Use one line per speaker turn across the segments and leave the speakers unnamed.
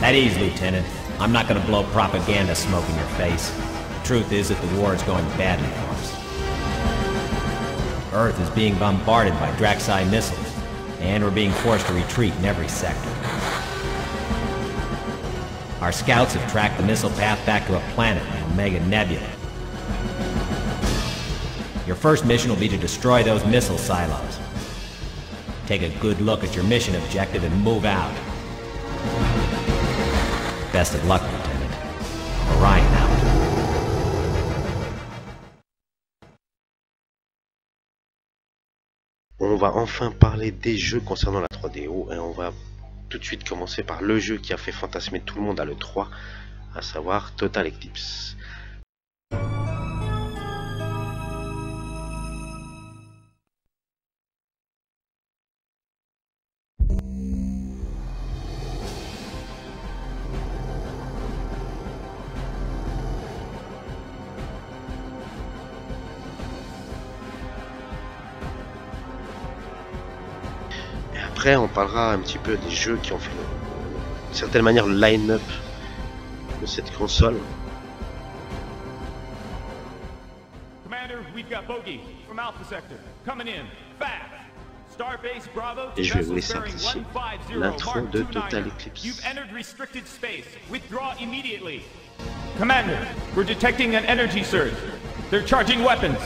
At ease, Lieutenant. I'm not gonna blow propaganda smoke in your face. The truth is that the war is going badly for us. Earth is being bombarded by Draxi missiles, and we're being forced to retreat in every sector. Our scouts have tracked the missile path back to a planet, Omega Nebula. Your first mission will be to destroy those missile silos. Take a good look at your mission objective and move out. Best of luck, Lieutenant. Orion out.
On va enfin parler des jeux concernant la 3DO et on va tout de suite commencer par le jeu qui a fait fantasmer tout le monde à l'E3, à savoir Total Eclipse. Après, on parlera un petit peu des jeux qui ont fait, d'une certaine manière, le line-up de cette console. Et je vais vous laisser apprécier l'intro de Total Eclipse.
Commander, we're detecting an energy surge. They're charging weapons.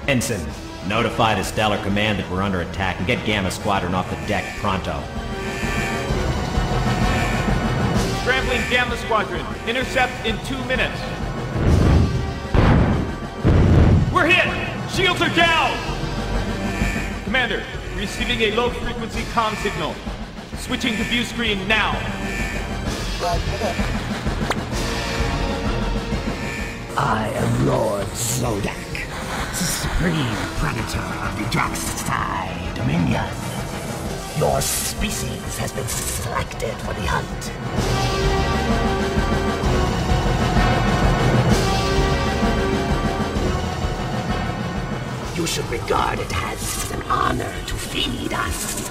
Ensign, notify the Stellar Command that we're under attack and get Gamma Squadron off the deck pronto.
Scrambling Gamma Squadron. Intercept in 2 minutes. We're hit! Shields are down! Commander, receiving a low-frequency comm signal. Switching to view screen now.
I am Lord Zodak, supreme predator of the Draxi Dominion. Your species has been selected for the hunt. You should regard it as an honor to feed us.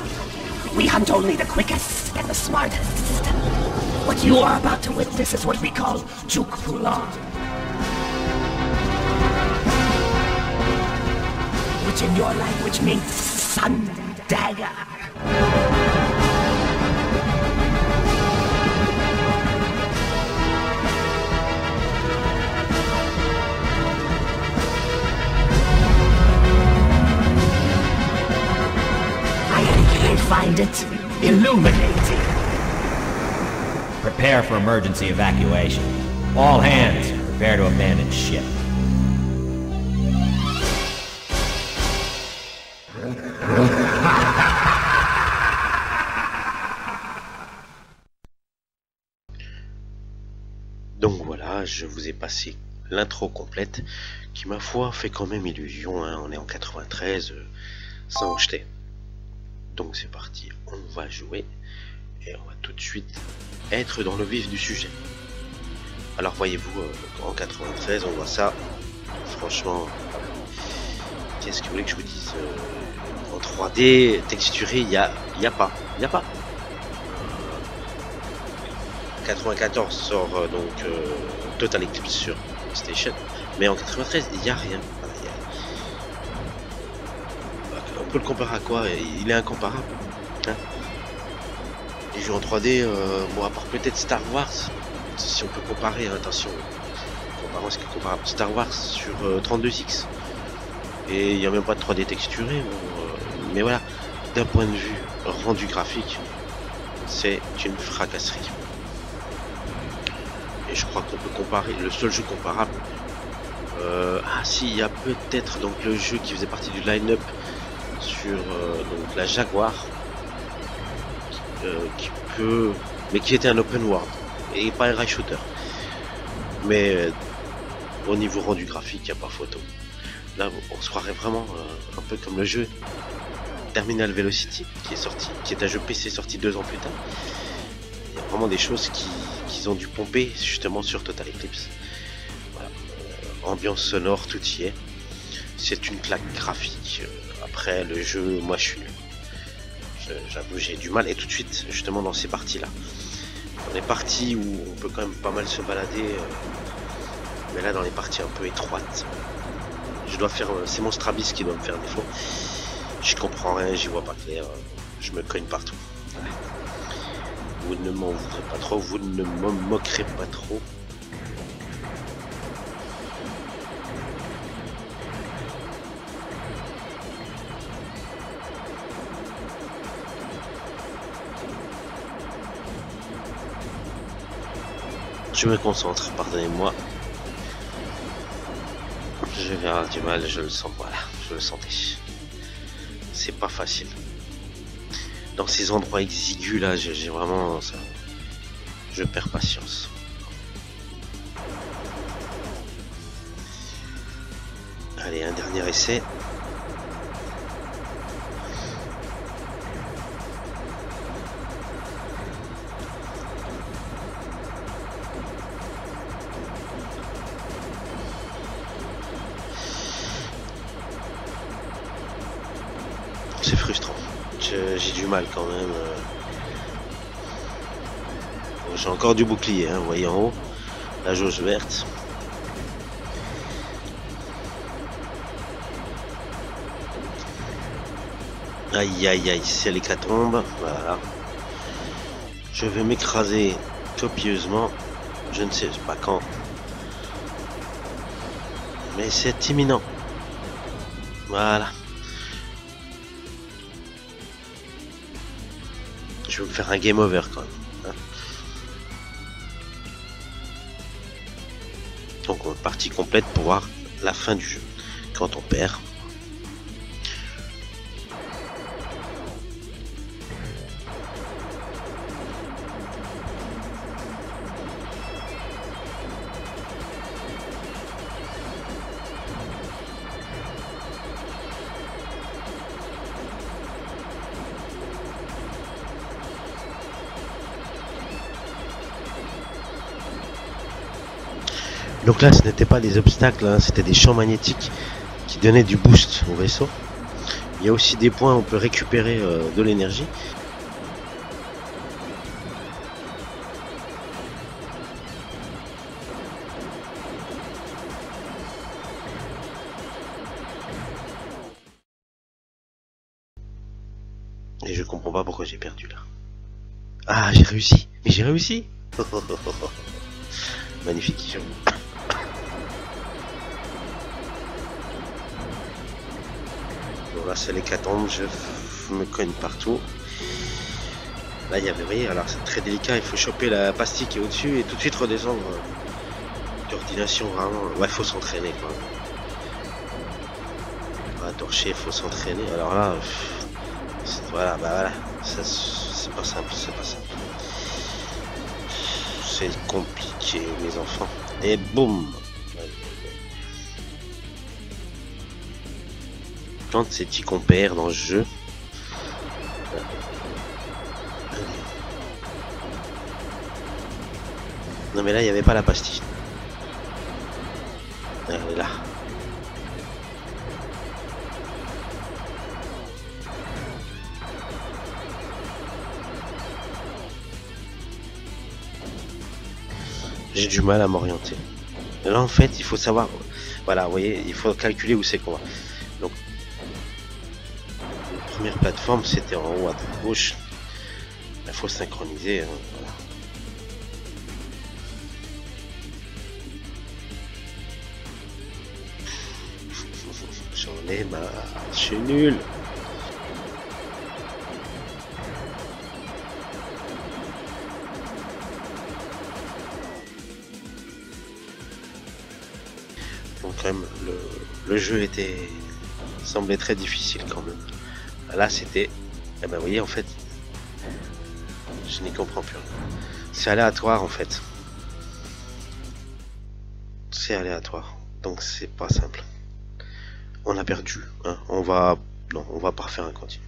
We hunt only the quickest and the smartest. What you are about to witness is what we call Juk Pulan, which in your language means sun dagger. I find it illuminating.
Prepare for emergency evacuation. All hands, prepare to abandon ship.
Donc voilà, je vous ai passé l'intro complète qui, ma foi, fait quand même illusion, hein. On est en 93, ça en jetait. Donc c'est parti, on va jouer et on va tout de suite être dans le vif du sujet. Alors voyez-vous, en 93 on voit ça, franchement, qu'est-ce que vous voulez que je vous dise, en 3D texturé, il y a pas. 94 sort donc Total Eclipse sur PlayStation, mais en 93 il n'y a rien. On peut le comparer à quoi? Il est incomparable, hein. Les jeux en 3D, bon, à part peut-être Star Wars, si on peut comparer, hein, attention, comparons ce qui est comparable, Star Wars sur 32X, et il n'y a même pas de 3D texturé, bon, mais voilà, d'un point de vue rendu graphique, c'est une fracasserie. Et je crois qu'on peut comparer, le seul jeu comparable, ah si, il y a peut-être donc le jeu qui faisait partie du line-up sur donc la Jaguar, mais qui était un open world et pas un rail shooter. Mais Au niveau rendu graphique, il n'y a pas photo. Là, on se croirait vraiment un peu comme le jeu Terminal Velocity, qui est un jeu PC sorti 2 ans plus tard. Il y a vraiment des choses qu'ils ont dû pomper justement sur Total Eclipse. Voilà. Ambiance sonore, tout y est. C'est une claque graphique. Après, le jeu, moi je suis nul. J'avoue, j'ai du mal. Et tout de suite, justement, dans ces parties-là. Dans les parties où on peut quand même pas mal se balader. Mais là, dans les parties un peu étroites. Je dois faire... c'est mon Strabis qui doit me faire défaut. Je comprends rien, j'y vois pas clair. Je me cogne partout. Vous ne m'en voudrez pas trop. Vous ne me moquerez pas trop. Je me concentre, pardonnez-moi. Je vais avoir du mal, je le sens, voilà, je le sentais. C'est pas facile. Dans ces endroits exigus là, j'ai vraiment ça. Je perds patience. Allez, un dernier essai. C'est frustrant. J'ai du mal quand même. Bon, j'ai encore du bouclier, hein, vous voyez en haut. La jauge verte. Aïe aïe aïe, c'est l'hécatombe. Voilà. Je vais m'écraser copieusement. Je ne sais pas quand. Mais c'est imminent. Voilà. Je vais me faire un game over quand même. Hein. Donc on est partie complète pour voir la fin du jeu. Quand on perd. Donc là, ce n'était pas des obstacles, hein, c'était des champs magnétiques qui donnaient du boost au vaisseau. Il y a aussi des points où on peut récupérer de l'énergie. Et je comprends pas pourquoi j'ai perdu là. Ah, j'ai réussi. Mais j'ai réussi. Magnifique. Bon, là c'est l'hécatombe, je me cogne partout. Là il y avait, vous voyez, alors c'est très délicat, il faut choper la pastille qui est au-dessus et tout de suite redescendre. Coordination vraiment, ouais, faut s'entraîner quoi. À torcher, il faut s'entraîner. Alors là, voilà, bah voilà, c'est pas simple, c'est pas simple. C'est compliqué mes enfants. Et boum. Quand c'est petit qu'on perd dans ce jeu. Non mais là il n'y avait pas la pastille. Elle est là. J'ai du mal à m'orienter. Là en fait il faut savoir. Voilà, vous voyez, il faut calculer où c'est qu'on va. Donc la première plateforme c'était en haut à gauche. Il faut synchroniser. Hein, voilà. J'en ai marre, je suis nul. Donc quand même le jeu semblait très difficile quand même. Là c'était, eh ben vous voyez en fait, je n'y comprends plus rien. C'est aléatoire en fait. C'est aléatoire. Donc c'est pas simple. On a perdu, hein. On va pas refaire un continu.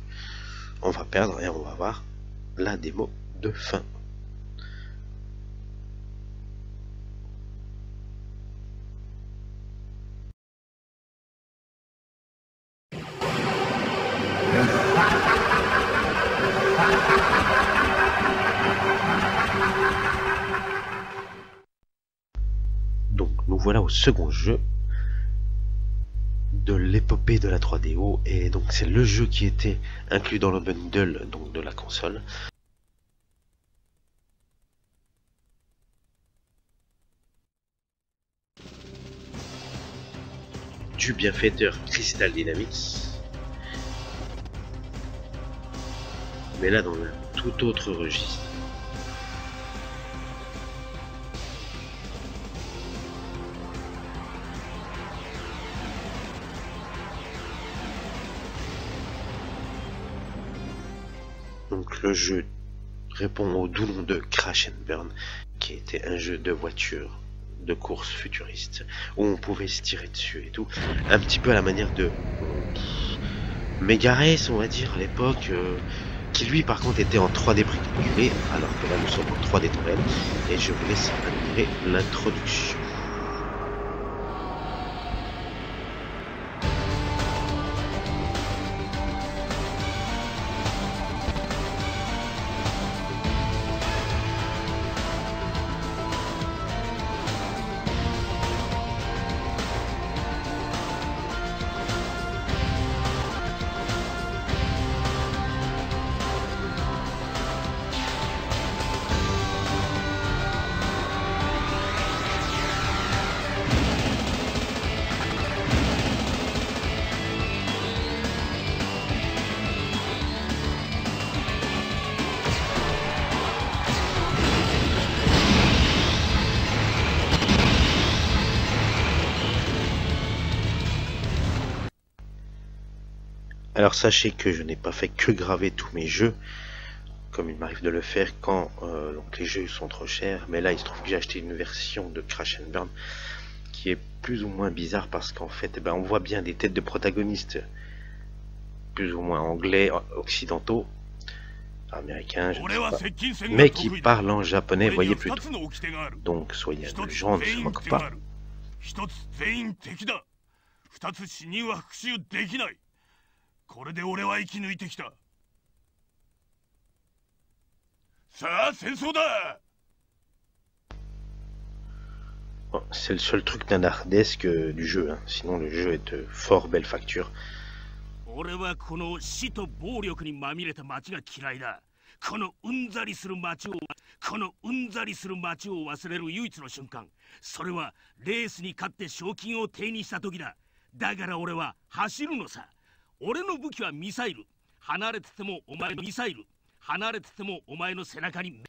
On va perdre et on va voir la démo de fin. Donc nous voilà au second jeu de l'épopée de la 3DO, et donc c'est le jeu qui était inclus dans le bundle donc de la console. Du bienfaiteur Crystal Dynamics, mais là dans un tout autre registre. Donc le jeu répond au doux nom de Crash and Burn, qui était un jeu de voiture de course futuriste où on pouvait se tirer dessus et tout, un petit peu à la manière de Mega Race, on va dire, à l'époque, qui lui par contre était en 3D précalculé, alors que là nous sommes en 3D réel, et je vous laisse admirer l'introduction. Alors sachez que je n'ai pas fait que graver tous mes jeux, comme il m'arrive de le faire quand donc les jeux sont trop chers, mais là il se trouve que j'ai acheté une version de Crash and Burn qui est plus ou moins bizarre parce qu'en fait on voit bien des têtes de protagonistes plus ou moins anglais, occidentaux, américains, je ne sais pas, mais qui parlent en japonais, voyez plutôt. Donc soyez indulgents, ne se moque pas.
これで俺は生き抜いてきた。さあ戦争だ。
Bon, c'est le seul truc nanardesque du jeu, hein. Sinon le jeu est de fort belle facture.
俺はこの死と暴力にまみれた街が嫌いだ。このうんざりする街を忘れる唯一の瞬間、それはレースに勝って賞金を手にした時だ。だから俺は走るのさ。 俺の武器はミサイル。離れててもお前のミサイル。離れててもお前の背中に。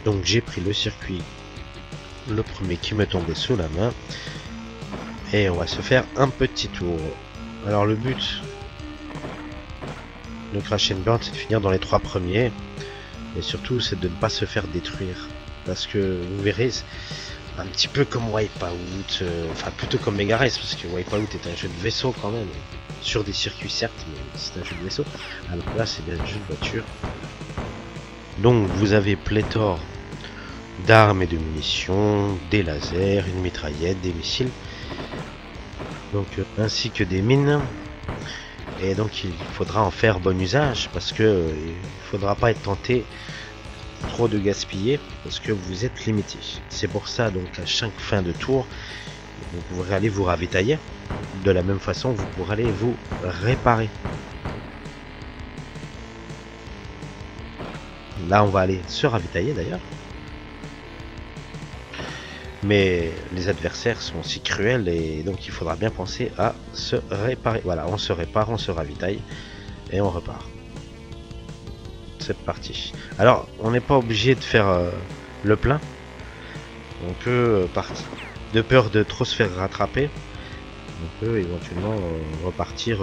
Donc j'ai pris le circuit, le premier qui me tombait sous la main. Et on va se faire un petit tour. Alors le but de Crash and Burn, c'est de finir dans les 3 premiers. Et surtout c'est de ne pas se faire détruire. Parce que vous verrez, un petit peu comme Wipeout, enfin plutôt comme Mega Race, parce que Wipeout est un jeu de vaisseau quand même. Sur des circuits certes, mais c'est un jeu de vaisseau. Alors là c'est bien un jeu de voiture. Donc vous avez pléthore d'armes et de munitions, des lasers, une mitraillette, des missiles. Donc ainsi que des mines, et donc il faudra en faire bon usage parce que il faudra pas être tenté trop de gaspiller parce que vous êtes limité. C'est pour ça donc à chaque fin de tour vous pourrez aller vous ravitailler, de la même façon vous pourrez aller vous réparer. Là on va aller se ravitailler d'ailleurs. Mais les adversaires sont aussi cruels et donc il faudra bien penser à se réparer. Voilà, on se répare, on se ravitaille et on repart. C'est parti. Alors, on n'est pas obligé de faire le plein. on peut partir, de peur de trop se faire rattraper, on peut éventuellement repartir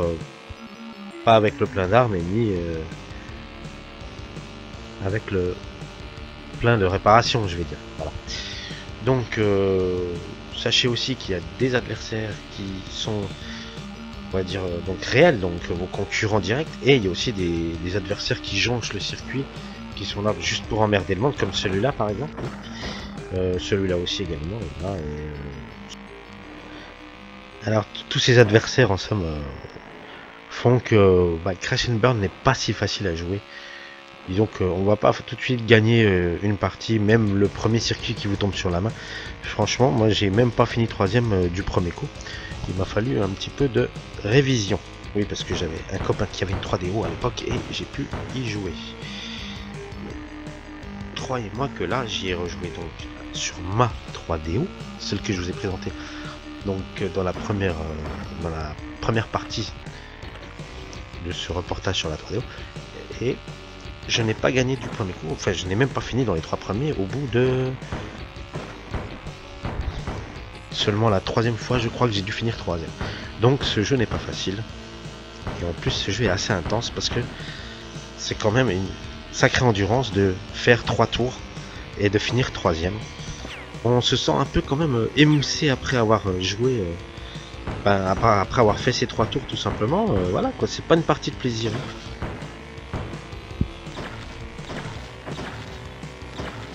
pas avec le plein d'armes ni avec le plein de réparations, je vais dire. Voilà. Donc sachez aussi qu'il y a des adversaires qui sont, on va dire, donc réels, donc vos concurrents directs, et il y a aussi des adversaires qui jonchent le circuit, qui sont là juste pour emmerder le monde, comme celui-là par exemple. Celui-là aussi également. Là, alors tous ces adversaires en somme font que Crash and Burn n'est pas si facile à jouer. Disons qu'on va pas tout de suite gagner une partie, même le premier circuit qui vous tombe sur la main. Franchement, moi j'ai même pas fini 3ème du premier coup. Il m'a fallu un petit peu de révision. Oui, parce que j'avais un copain qui avait une 3DO à l'époque et j'ai pu y jouer. Croyez-moi que là j'y ai rejoué donc sur ma 3DO, celle que je vous ai présentée donc dans la première partie de ce reportage sur la 3DO, et je n'ai pas gagné du premier coup, enfin je n'ai même pas fini dans les 3 premiers au bout de seulement la 3ème fois, je crois que j'ai dû finir 3ème. Donc ce jeu n'est pas facile, et en plus ce jeu est assez intense parce que c'est quand même une sacrée endurance de faire 3 tours et de finir 3ème. On se sent un peu quand même émoussé après avoir joué, après avoir fait ces 3 tours tout simplement. Voilà quoi, c'est pas une partie de plaisir.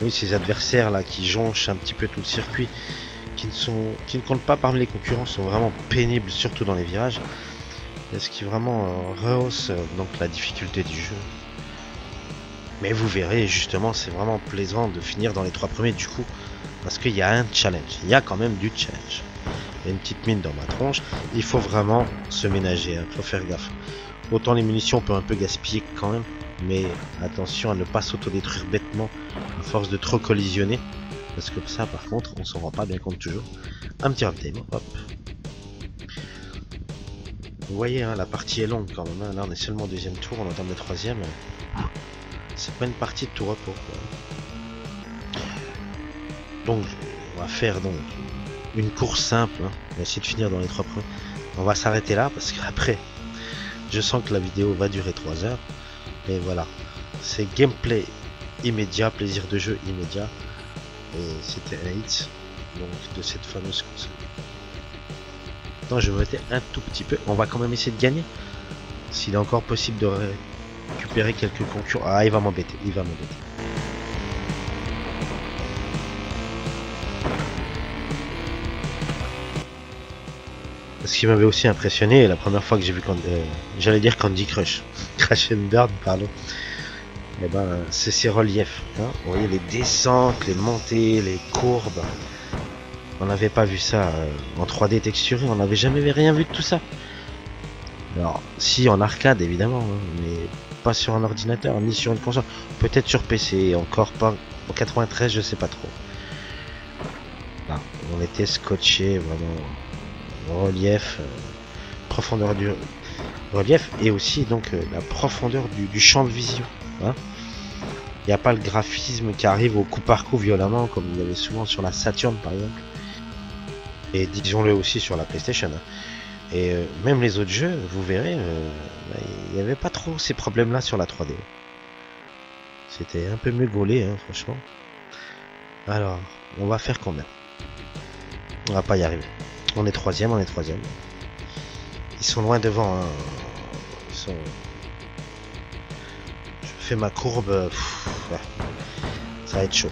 Oui, ces adversaires là qui jonchent un petit peu tout le circuit, qui ne comptent pas parmi les concurrents, sont vraiment pénibles, surtout dans les virages. Ce qui vraiment rehausse donc la difficulté du jeu. Mais vous verrez, justement, c'est vraiment plaisant de finir dans les 3 premiers du coup, parce qu'il y a un challenge, il y a quand même du challenge. Il y a une petite mine dans ma tronche, il faut vraiment se ménager, il faut faire gaffe. Autant les munitions on peut un peu gaspiller quand même, mais attention à ne pas s'autodétruire bêtement à force de trop collisionner, parce que ça par contre on s'en rend pas bien compte toujours. Un petit update, hop. Vous voyez, hein, la partie est longue quand même, hein. Là on est seulement au 2ème tour, on entame le 3ème. C'est pas une partie de tout repos quoi. Donc on va faire donc une course simple, hein. On va essayer de finir dans les 3 premiers. On va s'arrêter là parce qu'après je sens que la vidéo va durer 3 heures. Mais voilà, c'est gameplay immédiat, plaisir de jeu immédiat. Et c'était un hit donc de cette fameuse console. Maintenant je vais voter un tout petit peu. On va quand même essayer de gagner. S'il est encore possible de récupérer quelques concurrents. Ah, il va m'embêter, il va m'embêter. Ce qui m'avait aussi impressionné la première fois que j'ai vu j'allais dire Candy Crush, Crash and Burn, pardon. Et ben c'est ces reliefs, hein. Vous voyez les descentes, les montées, les courbes. On n'avait pas vu ça en 3D texturé, on n'avait jamais rien vu de tout ça. Alors si en arcade évidemment, hein, mais pas sur un ordinateur ni sur une console. Peut-être sur PC, encore pas en 93, je sais pas trop. Là, on était scotché vraiment. Relief, profondeur du relief, et aussi donc la profondeur du champ de vision, hein. Il n'y a pas le graphisme qui arrive au coup par coup violemment comme il y avait souvent sur la Saturn par exemple, et disons-le aussi sur la PlayStation, hein. Et même les autres jeux, vous verrez, il n'y avait pas trop ces problèmes là sur la 3D. C'était un peu mieux gaulé, hein, franchement. Alors on va faire combien? On va pas y arriver. On est 3ème, on est 3ème. Ils sont loin devant, hein. Ils sont... Je fais ma courbe. Ouais. Ça va être chaud.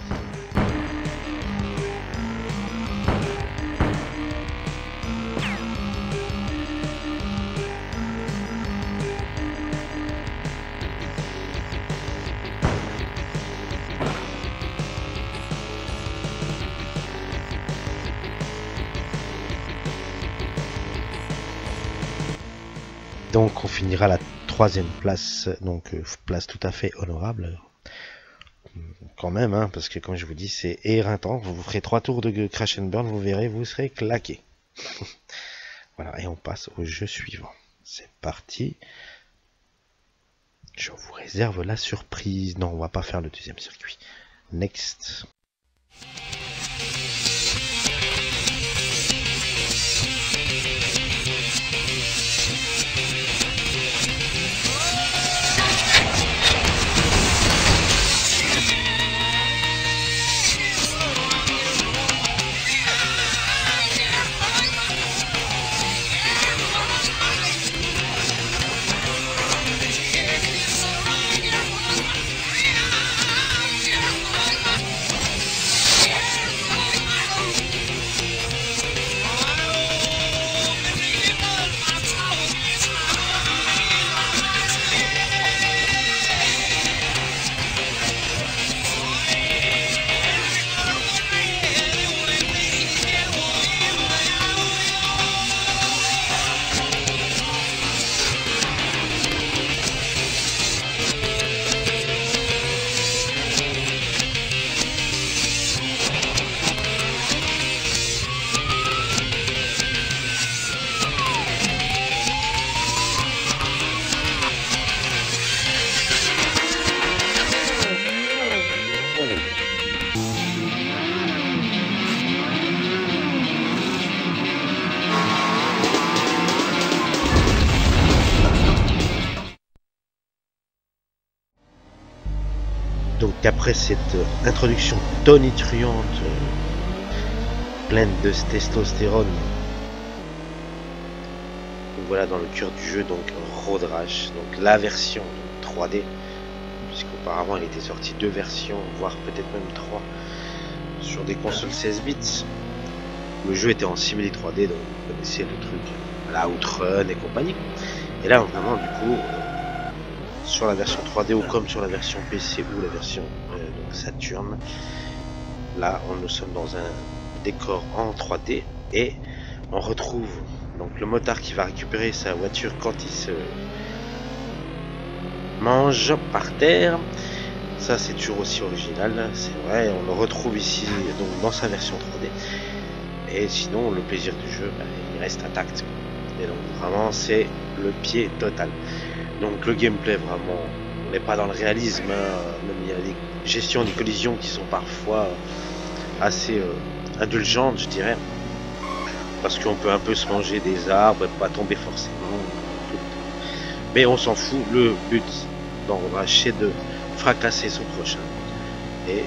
Donc on finira la 3ème place, donc place tout à fait honorable. Quand même, hein, parce que comme je vous dis, c'est éreintant. Vous ferez 3 tours de Crash and Burn, vous verrez, vous serez claqué. Voilà, et on passe au jeu suivant. C'est parti. Je vous réserve la surprise. Non, on va pas faire le 2ème circuit. Next. Donc après cette introduction tonitruante, pleine de testostérone, donc voilà dans le cœur du jeu donc Road Rash, donc la version 3D, puisqu'auparavant il était sorti 2 versions, voire peut-être même 3 sur des consoles 16 bits. Le jeu était en simili 3D, donc vous connaissez le truc, la Outrun et compagnie. Et là vraiment du coup sur la version 3D ou comme sur la version PC ou la version donc Saturn, là nous sommes dans un décor en 3D et on retrouve donc le motard qui va récupérer sa voiture quand il se mange par terre. Ça c'est toujours aussi original, c'est vrai, on le retrouve ici donc dans sa version 3D. Et sinon le plaisir du jeu il reste intact. Et donc vraiment c'est le pied total. Donc le gameplay vraiment, on n'est pas dans le réalisme, même il y a des gestions des collisions qui sont parfois assez indulgentes je dirais. Parce qu'on peut un peu se manger des arbres et pas tomber forcément. Mais on s'en fout, le but dans Road Rash c'est de fracasser son prochain. Et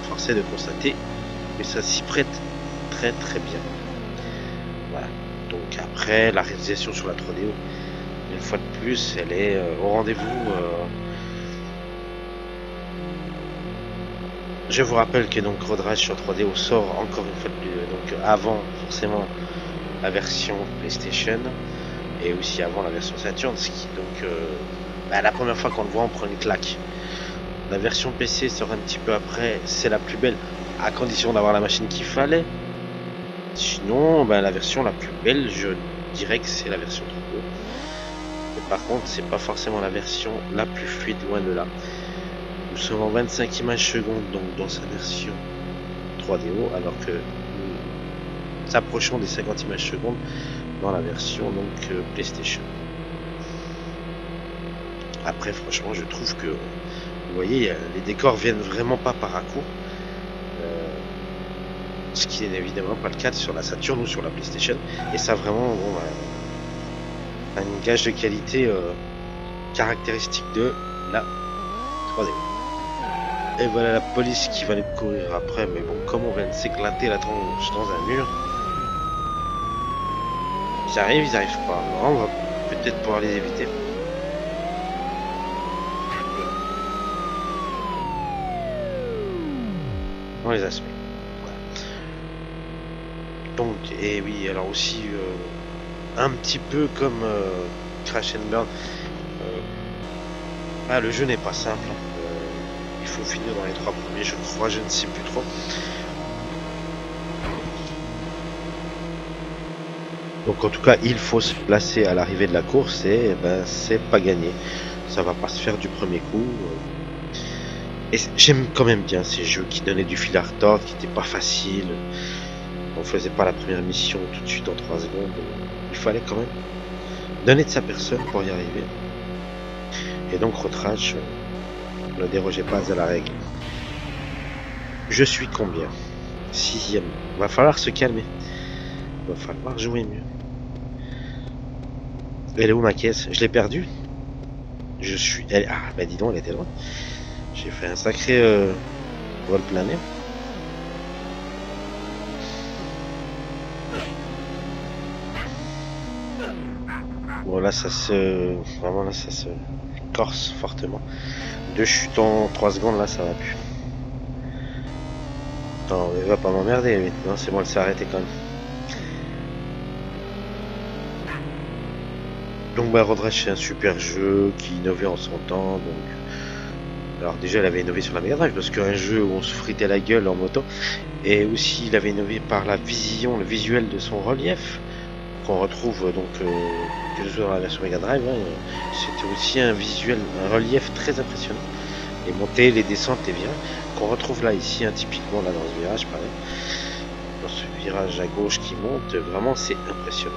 force est de constater que ça s'y prête très très bien. Voilà. Donc après la réalisation sur la 3D, une fois de plus, elle est au rendez-vous. Je vous rappelle que donc Road Rash sur 3D sort encore une fois de plus, donc avant forcément la version PlayStation et aussi avant la version Saturn, ce qui donc la première fois qu'on le voit on prend une claque. La version PC sort un petit peu après, c'est la plus belle à condition d'avoir la machine qu'il fallait. Sinon la version la plus belle je dirais que c'est la version 3D. Mais par contre c'est pas forcément la version la plus fluide, loin de là. Nous sommes en 25 images secondes donc dans sa version 3DO, alors que nous approchons des 50 images secondes dans la version donc PlayStation. Après franchement je trouve que vous voyez les décors viennent vraiment pas par à coup, ce qui n'est évidemment pas le cas sur la Saturn ou sur la PlayStation, et ça vraiment un gage de qualité caractéristique de la 3D. Et voilà la police qui va les courir après, mais bon, comme on vient de s'éclater la tronche dans un mur, ils arrivent pas. Alors, on va peut-être pouvoir les éviter. On les a semés. Voilà. Donc, et oui, alors aussi, un petit peu comme Crash and Burn, le jeu n'est pas simple. Il faut finir dans les 3 premiers, je crois, je ne sais plus trop. Donc en tout cas, il faut se placer à l'arrivée de la course et c'est pas gagné. Ça va pas se faire du premier coup. Et j'aime quand même bien ces jeux qui donnaient du fil à retordre, qui n'étaient pas faciles. On faisait pas la première mission tout de suite en 3 secondes. Il fallait quand même donner de sa personne pour y arriver. Et donc Road Rash ne dérogeait pas à la règle. Je suis combien? 6e. Va falloir se calmer. Va falloir jouer mieux. Elle est où ma caisse? Je l'ai perdue. Je suis... Ah bah dis donc, elle était loin. J'ai fait un sacré vol plané. Bon là ça se... Vraiment là ça se corse fortement. 2 chutes en 3 secondes là ça va plus. Non mais va pas m'emmerder lui. Non c'est bon, elle s'est arrêtée quand même. Donc bah Road Rash c'est un super jeu qui innovait en son temps. Donc alors déjà elle avait innové sur la Mega Drive parce qu'un jeu où on se fritait la gueule en moto, et aussi il avait innové par la vision, le visuel de son relief qu'on retrouve donc que ce soit dans la version Mega Drive, hein, c'était aussi un visuel, un relief très impressionnant. Les montées, les descentes, les virages qu'on retrouve là ici, hein, typiquement là dans ce virage pareil, dans ce virage à gauche qui monte, vraiment c'est impressionnant.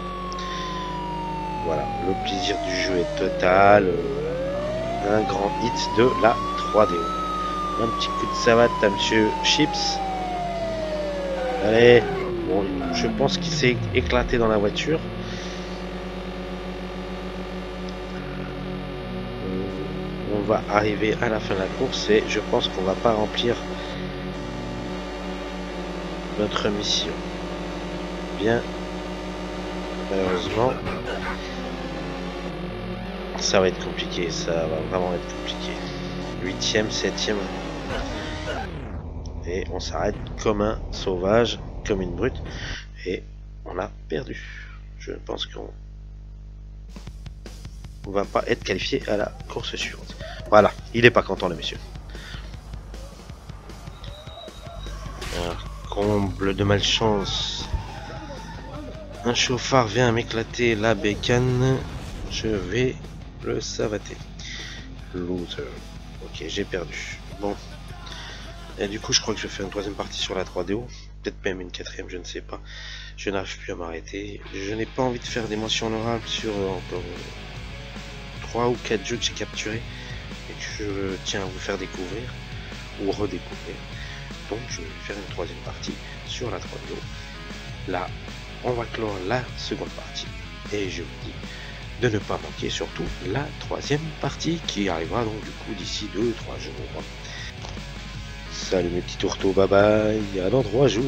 Voilà, le plaisir du jeu est total. Un grand hit de la 3DO. Un petit coup de savate à monsieur Chips. Allez, bon, je pense qu'il s'est éclaté dans la voiture. On va arriver à la fin de la course et je pense qu'on va pas remplir notre mission. Bien, malheureusement. Ça va être compliqué, ça va vraiment être compliqué. 8e, 7e. Et on s'arrête comme un sauvage, comme une brute. Et on a perdu. Je pense qu'on va pas être qualifié à la course suivante. Voilà, il est pas content le monsieur. Un comble de malchance. Un chauffard vient m'éclater la bécane. Je vais le savater. Loser. Ok, j'ai perdu. Bon. Et du coup, je crois que je vais faire une 3e partie sur la 3DO. Peut-être même une 4e, je ne sais pas. Je n'arrive plus à m'arrêter. Je n'ai pas envie de faire des mentions honorables sur encore 3 ou 4 jeux que j'ai capturés et que je tiens à vous faire découvrir ou redécouvrir. Donc, je vais faire une 3e partie sur la 3DO. Là, on va clore la seconde partie. Et je vous dis de ne pas manquer surtout la 3e partie qui arrivera donc du coup d'ici 2-3 jours. Salut mes petits tourteaux, bye bye, à dans 3 jours.